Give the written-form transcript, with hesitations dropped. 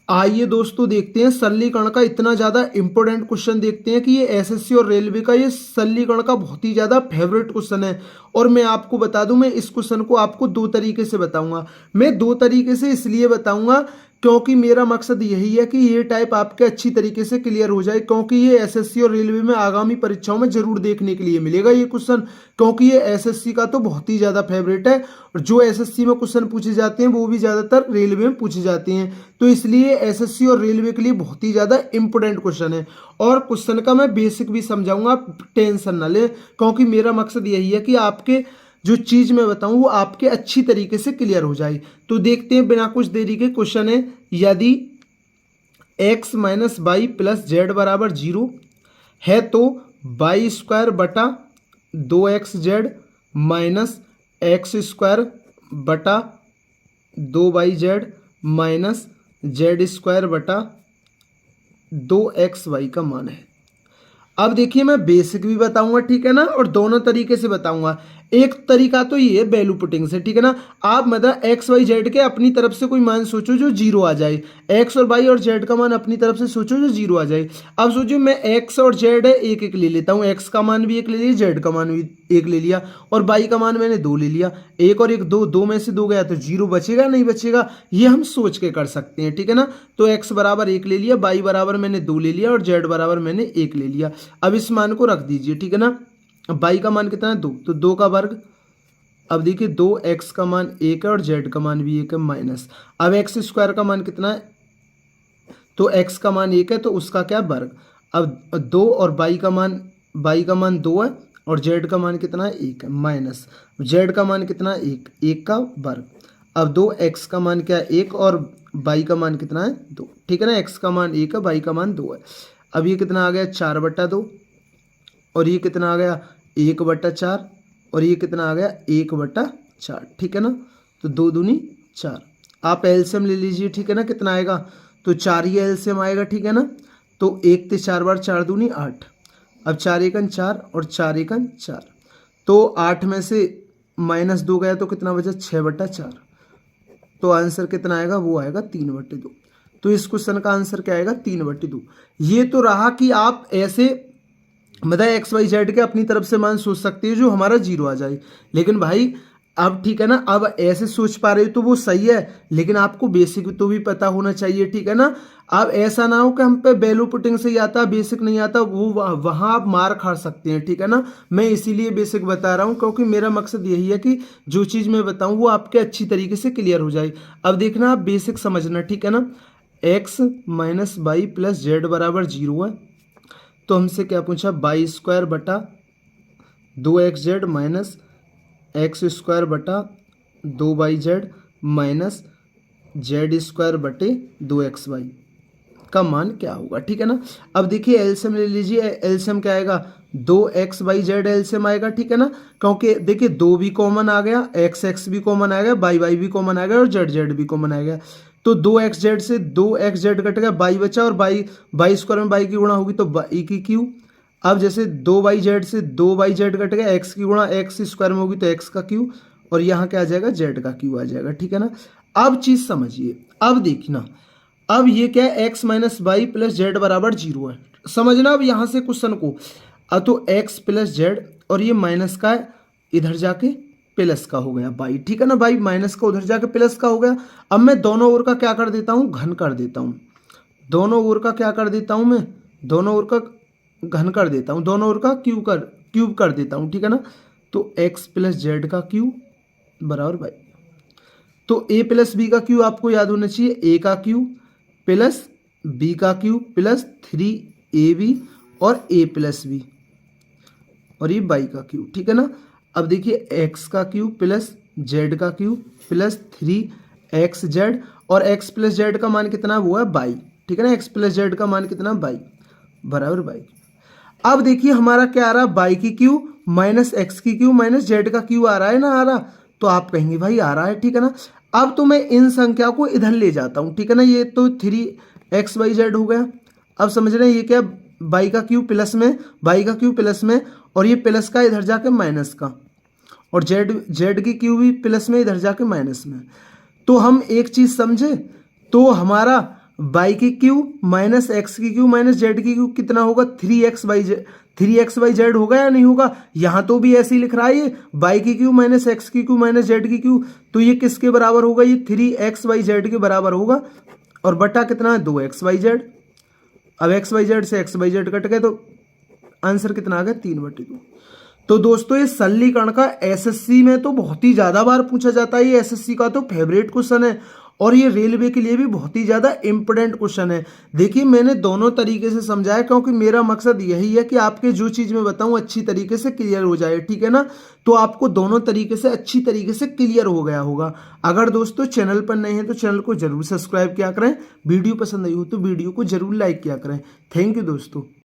आइए दोस्तों देखते हैं सरलीकरण का इतना ज़्यादा इंपॉर्टेंट क्वेश्चन देखते हैं कि ये एसएससी और रेलवे का ये सरलीकरण का बहुत ही ज़्यादा फेवरेट क्वेश्चन है। और मैं आपको बता दूं, मैं इस क्वेश्चन को आपको दो तरीके से बताऊंगा। मैं दो तरीके से इसलिए बताऊंगा क्योंकि मेरा मकसद यही है कि ये टाइप आपके अच्छी तरीके से क्लियर हो जाए, क्योंकि ये एसएससी और रेलवे में आगामी परीक्षाओं में जरूर देखने के लिए मिलेगा ये क्वेश्चन, क्योंकि ये एसएससी का तो बहुत ही ज़्यादा फेवरेट है। और जो एसएससी में क्वेश्चन पूछे जाते हैं वो भी ज़्यादातर रेलवे में पूछे जाते हैं, तो इसलिए एसएससी और रेलवे के लिए बहुत ही ज़्यादा इंपॉर्टेंट क्वेश्चन है। और क्वेश्चन का मैं बेसिक भी समझाऊंगा, टेंशन ना लें, क्योंकि मेरा मकसद यही है कि आपके जो चीज़ मैं बताऊं वो आपके अच्छी तरीके से क्लियर हो जाए। तो देखते हैं बिना कुछ देरी के क्वेश्चन है। यदि x minus y plus z बराबर 0 है तो वाई स्क्वायर बटा 2xz माइनस एक्स स्क्वायर बटा 2yz माइनस जेड स्क्वायर बटा 2xy का मान है। अब देखिए मैं बेसिक भी बताऊंगा, ठीक है ना, और दोनों तरीके से बताऊंगा। एक तरीका तो ये है वैल्यू पुटिंग से, ठीक है ना। आप मतलब एक्स वाई जेड के अपनी तरफ से कोई मान सोचो जो जीरो आ जाए, एक्स और वाई और जेड का मान अपनी तरफ से सोचो जो जीरो आ जाए। अब सोचो मैं एक्स और जेड है एक एक ले लेता हूँ, एक्स का मान भी एक ले लिया, जेड का मान भी एक ले लिया, और वाई का मान मैंने दो ले लिया। एक और एक दो, दो में से दो गया तो जीरो बचेगा नहीं बचेगा, ये हम सोच के कर सकते हैं, ठीक है ना। तो एक्स बराबर एक ले लिया, वाई बराबर मैंने दो ले लिया, और जेड बराबर मैंने एक ले लिया। अब इस मान को रख दीजिए, ठीक है ना। अब बाई का मान कितना है 2, तो 2 का वर्ग। अब देखिए 2x का मान 1 है और z का मान भी 1 है माइनस। अब एक्स स्क्वायर का मान कितना है, तो x का मान 1 है तो उसका क्या वर्ग। अब 2 और y का मान 2 है और z का मान कितना है 1 है माइनस। z का मान कितना है 1, 1 का वर्ग। अब 2x का मान क्या है 1 और y का मान कितना है 2, ठीक है ना। x का मान 1 है, y का मान 2 है। अब ये कितना आ गया 4/2, और ये कितना आ गया 1/4, और ये कितना आ गया 1/4, ठीक है ना। तो 2 दूनी 4। आप एलसीएम ले लीजिए, ठीक है ना, कितना आएगा, तो 4 ही एलसीएम आएगा, ठीक है ना। तो 1 से 4 बार 4 दूनी 8। अब 4 एकन 4 और 4 एकन 4, तो 8 में से -2 गया तो कितना बचा 6/4। तो आंसर कितना आएगा, वो आएगा 3/2। तो इस क्वेश्चन का आंसर क्या आएगा 3/2। ये तो रहा कि आप ऐसे मतलब एक्स वाई जेड के अपनी तरफ से मान सोच सकते हैं जो हमारा जीरो आ जाए। लेकिन भाई अब ठीक है ना, अब ऐसे सोच पा रहे हो तो वो सही है, लेकिन आपको बेसिक तो भी पता होना चाहिए, ठीक है ना। अब ऐसा ना हो कि हम पे वैल्यू पुटिंग से ही आता बेसिक नहीं आता, वो वहां आप मार खा सकते हैं, ठीक है ना। मैं इसीलिए बेसिक बता रहा हूं क्योंकि मेरा मकसद यही है कि जो चीज मैं बताऊं वो आपके अच्छी तरीके से क्लियर हो जाए। अब देखना आप बेसिक समझना, ठीक है ना। X minus y plus z बराबर 0 है, तो हमसे क्या पूछा, वाई स्क्वायर बटा 2xz माइनस एक्स स्क्वायर बटा 2yz माइनस जेड स्क्वायर बटे 2xy का मान क्या होगा, ठीक है ना। अब देखिए एलसीएम ले लीजिए, एलसीएम क्या आएगा 2xyz एलसीएम आएगा, ठीक है ना। क्योंकि देखिए 2 भी कॉमन आ गया, x भी कॉमन आ गया, y भी कॉमन आ गया और z भी कॉमन आ गया। तो 2xz से 2xz कट गया, y बचा, और y स्क्वायर में y की गुणा होगी तो y की क्यू। अब जैसे 2yz से 2yz कट गया, x की गुणा x स्क्वायर में होगी तो x का क्यू, और यहाँ क्या आ जाएगा z का क्यू आ जाएगा, ठीक है ना। अब चीज समझिए, अब देखना, अब ये क्या है x minus y plus z बराबर 0 है, समझना अब यहाँ से क्वेश्चन को। अब तो x प्लस जेड और ये माइनस का है, इधर जाके प्लस का हो गया बाई, ठीक है ना। बाई माइनस का उधर जाके प्लस का हो गया। अब मैं दोनों ओर का क्या कर देता हूँ, घन कर देता हूँ। दोनों ओर का क्या कर देता हूँ, मैं दोनों ओर का घन कर देता हूँ, दोनों ओर का क्यूब कर देता हूँ, ठीक है ना। तो x प्लस जेड का क्यूब बराबर बाई, तो a प्लस बी का क्यूब आपको याद होना चाहिए, a का क्यूब प्लस b का क्यूब प्लस 3ab और a प्लस बी, और ये y का क्यूब, ठीक है ना। अब देखिए x का क्यूब प्लस z का क्यूब प्लस 3xz, और x प्लस जेड का मान कितना वो है y, ठीक है ना। x प्लस जेड का मान कितना y बराबर y। अब देखिए हमारा क्या आ रहा है, y की क्यू माइनस एक्स की क्यू माइनस जेड का क्यू आ रहा है ना, आ रहा, तो आप कहेंगे भाई आ रहा है, ठीक है ना। अब तो मैं इन संख्या को इधर ले जाता हूं, ठीक है ना। ये तो 3xyz हो गया। अब समझ रहे हैं ये क्या, y का क्यू प्लस में, y का क्यू प्लस में, और ये प्लस का इधर जाके माइनस का, और जेड की क्यू भी प्लस में इधर जाके माइनस में। तो हम एक चीज समझे, तो हमारा वाई की क्यू माइनस एक्स की क्यू माइनस जेड की क्यू कितना होगा 3x/z होगा या नहीं होगा। यहां तो भी ऐसे ही लिख रहा है ये वाई की क्यू माइनस एक्स की क्यू माइनस जेड की क्यू, तो ये किसके बराबर होगा, ये 3x/z के बराबर होगा। और बटा कितना है 2x/z। अब x/z से x/z कट गए तो आंसर कितना आ गया 3/2। तो दोस्तों ये सरलीकरण का एसएससी में तो बहुत ही ज्यादा बार पूछा जाता है, ये एसएससी का तो फेवरेट क्वेश्चन है और ये रेलवे के लिए भी बहुत ही ज्यादा इंपोर्टेंट क्वेश्चन है। देखिए मैंने दोनों तरीके से समझाया क्योंकि मेरा मकसद यही है कि आपके जो चीज मैं बताऊं अच्छी तरीके से क्लियर हो जाए, ठीक है ना। तो आपको दोनों तरीके से अच्छी तरीके से क्लियर हो गया होगा। अगर दोस्तों चैनल पर नए हैं तो चैनल को जरूर सब्सक्राइब किया करें, वीडियो पसंद आई हो तो वीडियो को जरूर लाइक किया करें। थैंक यू दोस्तों।